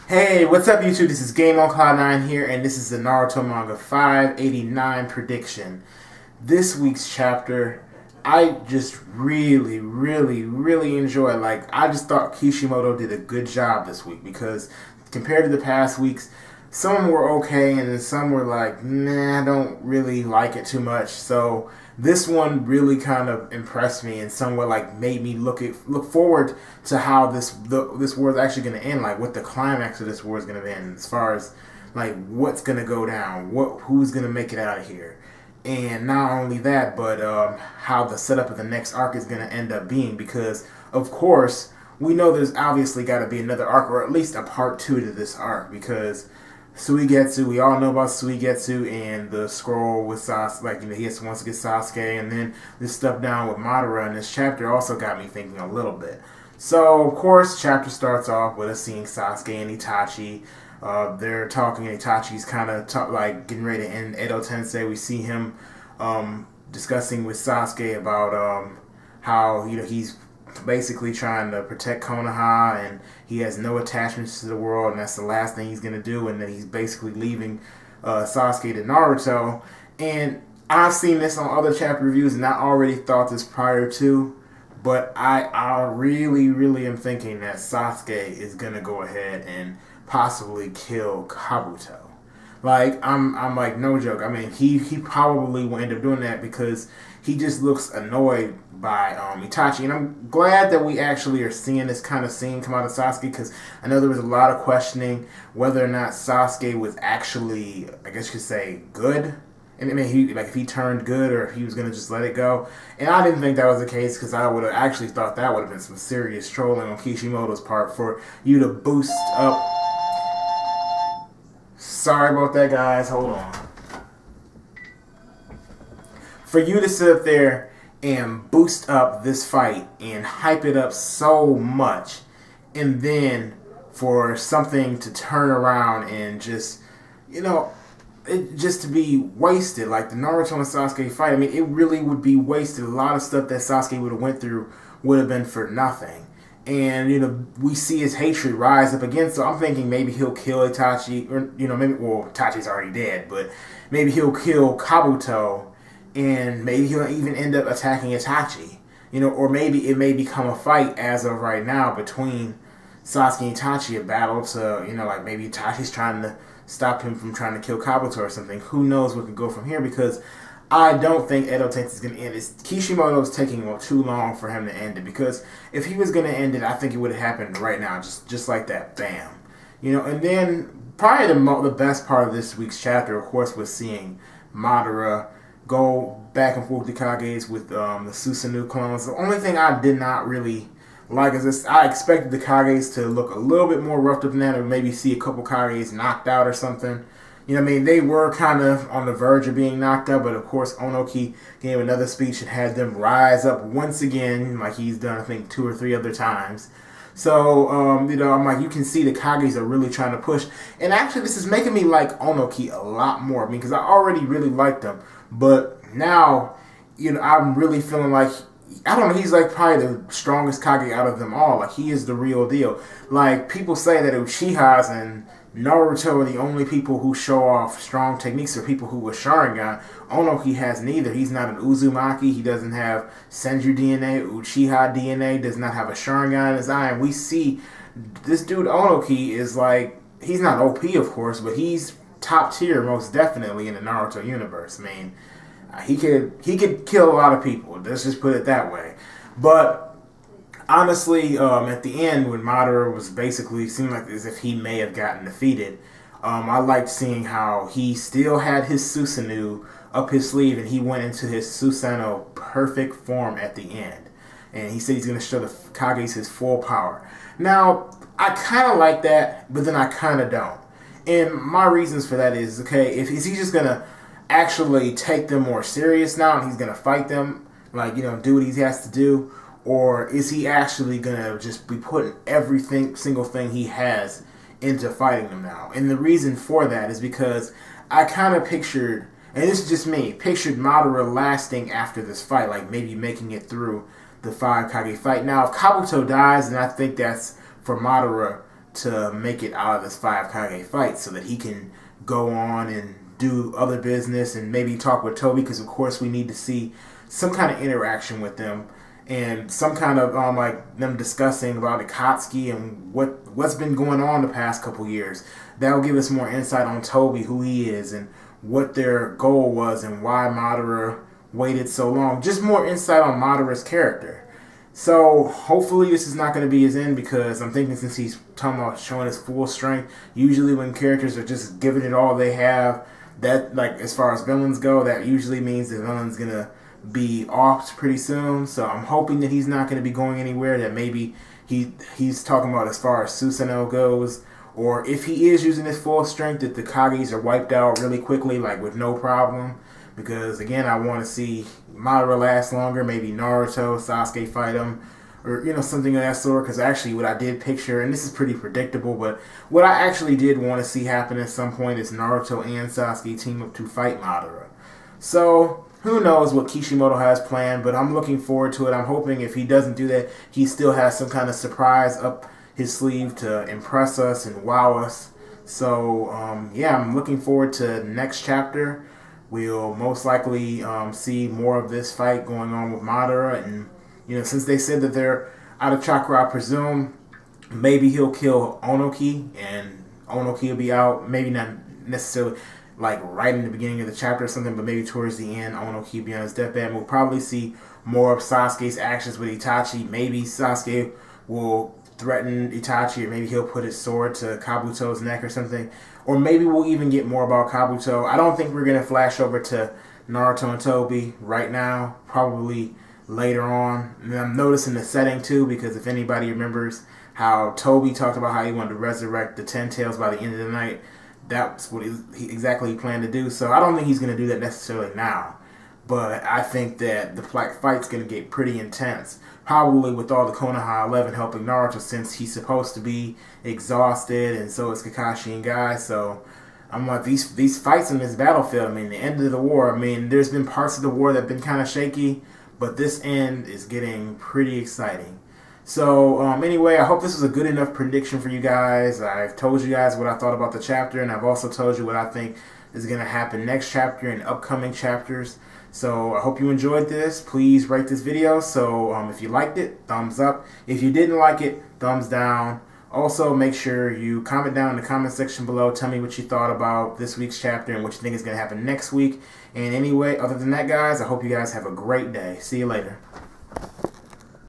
Hey, what's up YouTube? This is Game on Cloud 9 here, and this is the Naruto Manga 589 prediction. This week's chapter, I just really enjoyed. I just thought Kishimoto did a good job this week because compared to the past weeks, some were okay and then some were like, nah, I don't really like it too much. So this one really kind of impressed me and somewhat made me look forward to how this war is actually going to end, like what the climax of this war is going to end, as far as what's going to go down, who's going to make it out of here. And not only that, but how the setup of the next arc is going to end up being, because of course we know there's obviously got to be another arc, or at least a part 2 to this arc, because Suigetsu, we all know about Suigetsu and the scroll with Sasuke, he wants to get Sasuke, and then this stuff down with Madara in this chapter also got me thinking a little bit. So, of course, chapter starts off with us seeing Sasuke and Itachi. They're talking, and Itachi's kind of getting ready to end Edo Tensei. We see him discussing with Sasuke about how he's basically trying to protect Konoha, and he has no attachments to the world, and that's the last thing he's going to do, and then he's basically leaving Sasuke to Naruto. And I've seen this on other chapter reviews, and I already thought this prior to, but I really am thinking that Sasuke is going to go ahead and possibly kill Kabuto. I'm like, no joke. I mean, he probably will end up doing that because he just looks annoyed by Itachi. And I'm glad that we actually are seeing this kind of scene come out of Sasuke, because I know there was a lot of questioning whether or not Sasuke was actually, I guess you could say, good. And I mean, if he turned good or if he was going to just let it go. And I didn't think that was the case, because I would have actually thought that would have been some serious trolling on Kishimoto's part for you to boost up. Sorry about that, guys. Hold on. For you to sit up there and boost up this fight and hype it up so much, and then for something to turn around and just, just to be wasted, like the Naruto and Sasuke fight. I mean, it really would be wasted. A lot of stuff that Sasuke would have went through would have been for nothing. And, we see his hatred rise up again, so I'm thinking maybe he'll kill Itachi, or, Itachi's already dead, but maybe he'll kill Kabuto, and maybe he'll even end up attacking Itachi, or maybe it may become a fight as of right now between Sasuke and Itachi, a battle to, maybe Itachi's trying to stop him from trying to kill Kabuto or something. Who knows what could go from here, because I don't think Edo Tensei is going to end it. Kishimoto's taking too long for him to end it, because if he was going to end it, I think it would have happened right now, just like that, bam. And then probably the best part of this week's chapter, of course, was seeing Madara go back and forth to Kages with the Susanoo clones. The only thing I did not really like is this. I expected the Kages to look a little bit more roughed up than that, or maybe see a couple Kages knocked out or something. They were kind of on the verge of being knocked out, but of course Onoki gave another speech and had them rise up once again, like he's done, I think, 2 or 3 other times. So, I'm like, you can see the Kages are really trying to push. And actually, this is making me like Onoki a lot more, because I already really liked him. But now, I'm really feeling like, I don't know, he's like probably the strongest Kage out of them all. Like, he is the real deal. Like, people say that Uchihas and Naruto are the only people who show off strong techniques, or people who are Sharingan. Onoki has neither. He's not an Uzumaki. He doesn't have Senju DNA. Uchiha DNA does not have a Sharingan in his eye. And we see this dude Onoki is like, he's not OP, of course, but he's top tier most definitely in the Naruto universe. I mean, he could kill a lot of people. Let's just put it that way. But honestly, at the end, when Madara was basically, seemed like as if he may have gotten defeated, I liked seeing how he still had his Susanoo up his sleeve, and he went into his Susanoo perfect form at the end. And he said he's going to show the Kages his full power. Now, I kind of like that, but then I kind of don't. And my reasons for that is, okay, is he just going to actually take them more serious now, and he's going to fight them, do what he has to do? Or is he actually going to just be putting single thing he has into fighting them now? And the reason for that is because I kind of pictured, and this is just me, pictured Madara lasting after this fight, like maybe making it through the 5 Kage fight. Now, if Kabuto dies, then I think that's for Madara to make it out of this 5 Kage fight so that he can go on and do other business and maybe talk with Toby, because of course we need to see some kind of interaction with them and some kind of like them discussing about Akatsuki and what's been going on the past couple years. That'll give us more insight on Toby, who he is, and what their goal was and why Madara waited so long. Just more insight on Madara's character. So hopefully this is not going to be his end, because I'm thinking since he's talking about showing his full strength, usually when characters are just giving it all they have, that, like, as far as villains go, that usually means the villain's going to be offed pretty soon. So I'm hoping that he's not going to be going anywhere, that maybe he's talking about as far as Susanoo goes, or if he is using his full strength, that the Kages are wiped out really quickly, like with no problem. Because again, I want to see Madara last longer, maybe Naruto, Sasuke fight him, or something of that sort. Because actually what I did picture, and this is pretty predictable, but what I actually did want to see happen at some point is Naruto and Sasuke team up to fight Madara. So who knows what Kishimoto has planned, but I'm looking forward to it. I'm hoping if he doesn't do that, he still has some kind of surprise up his sleeve to impress us and wow us. So yeah, I'm looking forward to next chapter. We'll most likely see more of this fight going on with Madara, and since they said that they're out of chakra, I presume maybe he'll kill Onoki, and Onoki will be out. Maybe not necessarily like right in the beginning of the chapter or something, but maybe towards the end, Onoki will be on his deathbed. We'll probably see more of Sasuke's actions with Itachi. Maybe Sasuke will threaten Itachi, or maybe he'll put his sword to Kabuto's neck or something. Or maybe we'll even get more about Kabuto. I don't think we're going to flash over to Naruto and Toby right now. Probably later on. And I'm noticing the setting too, because if anybody remembers how Toby talked about how he wanted to resurrect the 10 Tails by the end of the night, that's what he exactly planned to do. So I don't think he's going to do that necessarily now. But I think that the fight's going to get pretty intense. Probably with all the Konoha 11 helping Naruto, since he's supposed to be exhausted, and so is Kakashi and Guy. So I'm like, these fights in this battlefield, I mean, the end of the war, I mean, there's been parts of the war that have been kind of shaky, but this end is getting pretty exciting. So anyway, I hope this was a good enough prediction for you guys. I've told you guys what I thought about the chapter, and I've also told you what I think is going to happen next chapter and upcoming chapters. So I hope you enjoyed this. Please rate this video. So if you liked it, thumbs up. If you didn't like it, thumbs down. Also, make sure you comment down in the comment section below. Tell me what you thought about this week's chapter and what you think is going to happen next week. And anyway, other than that, guys, I hope you guys have a great day. See you later.